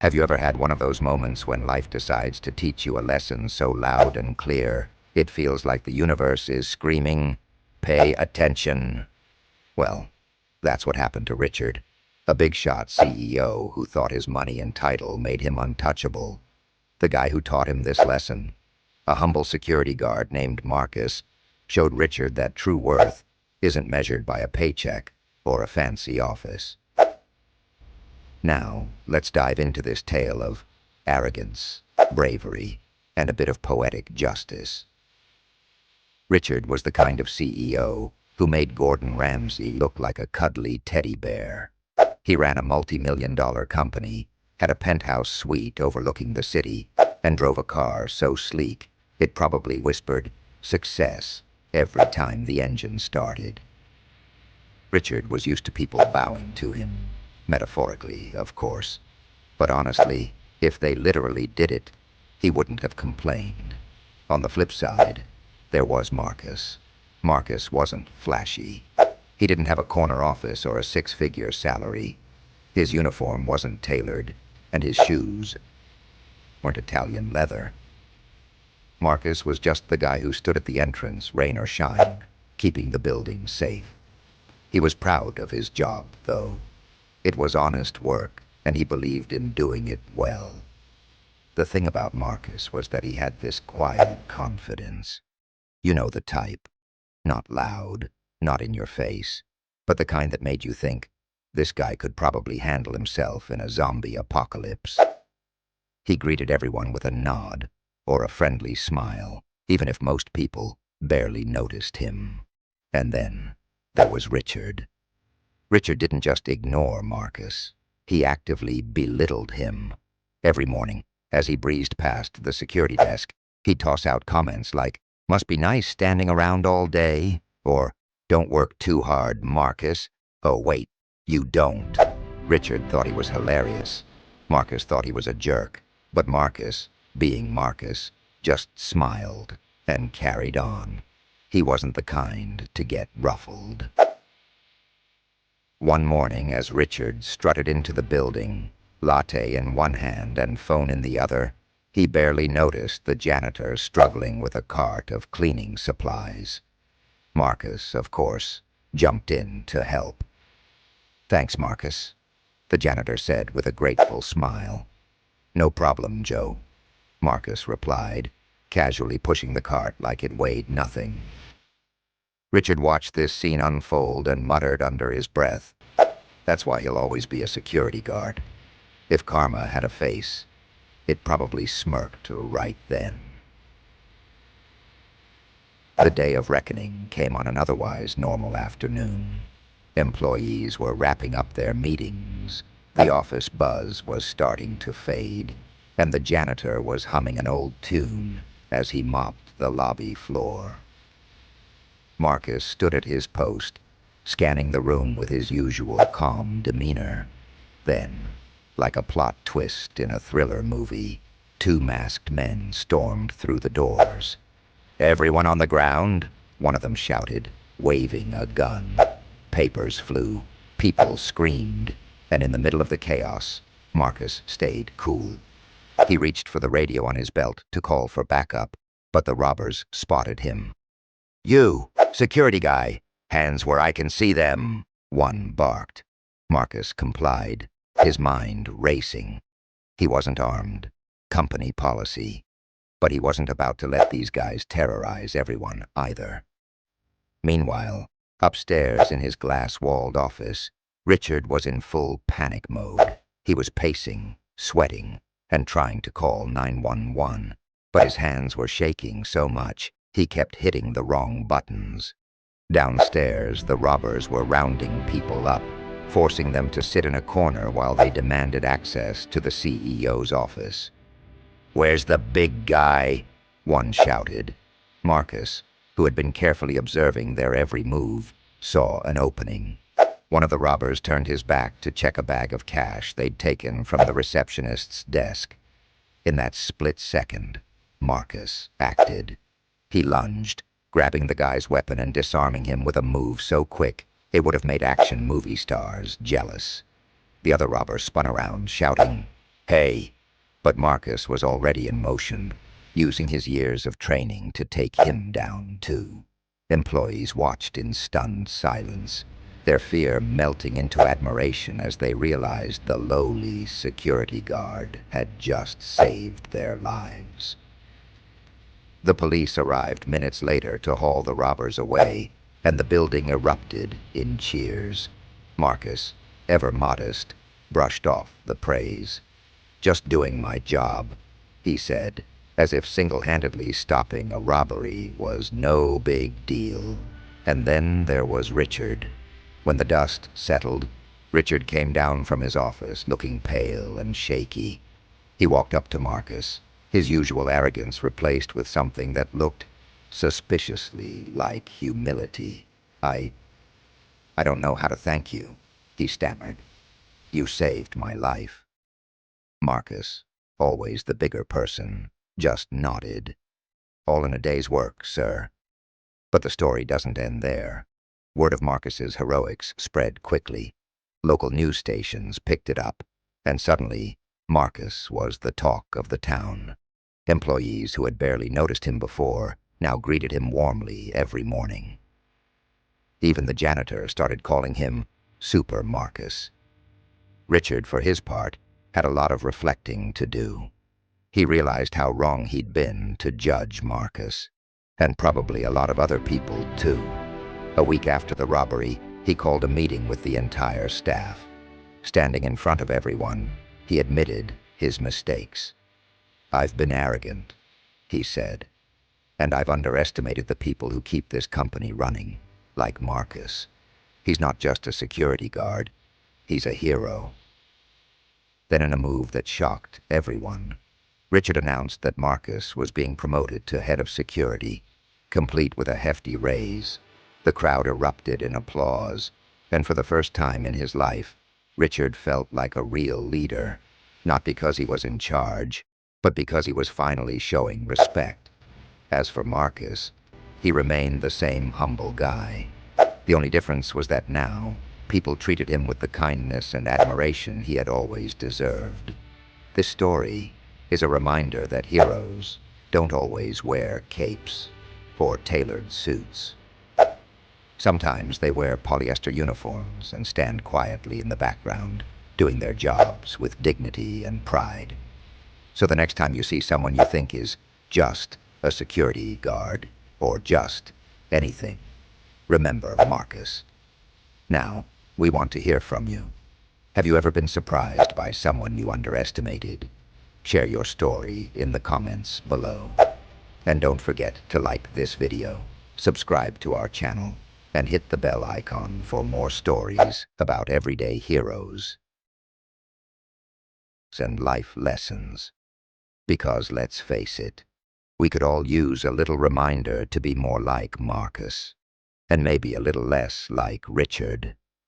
Have you ever had one of those moments when life decides to teach you a lesson so loud and clear, it feels like the universe is screaming, "Pay attention"? Well, that's what happened to Richard, a big shot CEO who thought his money and title made him untouchable. The guy who taught him this lesson, a humble security guard named Marcus, showed Richard that true worth isn't measured by a paycheck or a fancy office. Now, let's dive into this tale of arrogance, bravery, and a bit of poetic justice. Richard was the kind of CEO who made Gordon Ramsay look like a cuddly teddy bear. He ran a multi-million-dollar company, had a penthouse suite overlooking the city, and drove a car so sleek it probably whispered "success" every time the engine started. Richard was used to people bowing to him, metaphorically, of course. But honestly, if they literally did it, he wouldn't have complained. On the flip side, there was Marcus. Marcus wasn't flashy. He didn't have a corner office or a six-figure salary. His uniform wasn't tailored, and his shoes weren't Italian leather. Marcus was just the guy who stood at the entrance, rain or shine, keeping the building safe. He was proud of his job, though. It was honest work, and he believed in doing it well. The thing about Marcus was that he had this quiet confidence. You know the type. Not loud, not in your face, but the kind that made you think, this guy could probably handle himself in a zombie apocalypse. He greeted everyone with a nod or a friendly smile, even if most people barely noticed him. And then there was Richard. Richard didn't just ignore Marcus. He actively belittled him. Every morning, as he breezed past the security desk, he'd toss out comments like, "Must be nice standing around all day," or "Don't work too hard, Marcus." Oh, wait, you don't. Richard thought he was hilarious. Marcus thought he was a jerk. But Marcus, being Marcus, just smiled and carried on. He wasn't the kind to get ruffled. One morning, as Richard strutted into the building, latte in one hand and phone in the other, he barely noticed the janitor struggling with a cart of cleaning supplies. Marcus, of course, jumped in to help. "Thanks, Marcus," the janitor said with a grateful smile. "No problem, Joe," Marcus replied, casually pushing the cart like it weighed nothing. Richard watched this scene unfold and muttered under his breath, "That's why he'll always be a security guard. If karma had a face, it probably smirked right then." The day of reckoning came on an otherwise normal afternoon. Employees were wrapping up their meetings, the office buzz was starting to fade, and the janitor was humming an old tune as he mopped the lobby floor. Marcus stood at his post, scanning the room with his usual calm demeanor. Then, like a plot twist in a thriller movie, two masked men stormed through the doors. "Everyone on the ground," one of them shouted, waving a gun. Papers flew, people screamed, and in the middle of the chaos, Marcus stayed cool. He reached for the radio on his belt to call for backup, but the robbers spotted him. "You, security guy, hands where I can see them," one barked. Marcus complied, his mind racing. He wasn't armed, company policy, but he wasn't about to let these guys terrorize everyone either. Meanwhile, upstairs in his glass-walled office, Richard was in full panic mode. He was pacing, sweating, and trying to call 911, but his hands were shaking so much he kept hitting the wrong buttons. Downstairs, the robbers were rounding people up, forcing them to sit in a corner while they demanded access to the CEO's office. "Where's the big guy?" one shouted. Marcus, who had been carefully observing their every move, saw an opening. One of the robbers turned his back to check a bag of cash they'd taken from the receptionist's desk. In that split second, Marcus acted. He lunged, grabbing the guy's weapon and disarming him with a move so quick it would have made action movie stars jealous. The other robber spun around, shouting, Hey, but Marcus was already in motion, using his years of training to take him down too. Employees watched in stunned silence, their fear melting into admiration as they realized the lowly security guard had just saved their lives. The police arrived minutes later to haul the robbers away, and the building erupted in cheers. Marcus, ever modest, brushed off the praise. "Just doing my job," he said, as if single-handedly stopping a robbery was no big deal. And then there was Richard. When the dust settled, Richard came down from his office, looking pale and shaky. He walked up to Marcus, his usual arrogance replaced with something that looked suspiciously like humility. I don't know how to thank you," he stammered. "You saved my life." Marcus, always the bigger person, just nodded. "All in a day's work, sir." But the story doesn't end there. Word of Marcus's heroics spread quickly. Local news stations picked it up, and suddenly Marcus was the talk of the town. Employees who had barely noticed him before now greeted him warmly every morning. Even the janitor started calling him Super Marcus. Richard, for his part, had a lot of reflecting to do. He realized how wrong he'd been to judge Marcus, and probably a lot of other people too. A week after the robbery, he called a meeting with the entire staff. Standing in front of everyone, he admitted his mistakes. "I've been arrogant," he said, "and I've underestimated the people who keep this company running, like Marcus. He's not just a security guard, he's a hero." Then, in a move that shocked everyone, Richard announced that Marcus was being promoted to head of security, complete with a hefty raise. The crowd erupted in applause, and for the first time in his life, Richard felt like a real leader, not because he was in charge, but because he was finally showing respect. As for Marcus, he remained the same humble guy. The only difference was that now, people treated him with the kindness and admiration he had always deserved. This story is a reminder that heroes don't always wear capes or tailored suits. Sometimes they wear polyester uniforms and stand quietly in the background, doing their jobs with dignity and pride. So the next time you see someone you think is just a security guard or just anything, remember Marcus. Now, we want to hear from you. Have you ever been surprised by someone you underestimated? Share your story in the comments below. And don't forget to like this video, subscribe to our channel, and hit the bell icon for more stories about everyday heroes and life lessons. Because let's face it, we could all use a little reminder to be more like Marcus, and maybe a little less like Richard.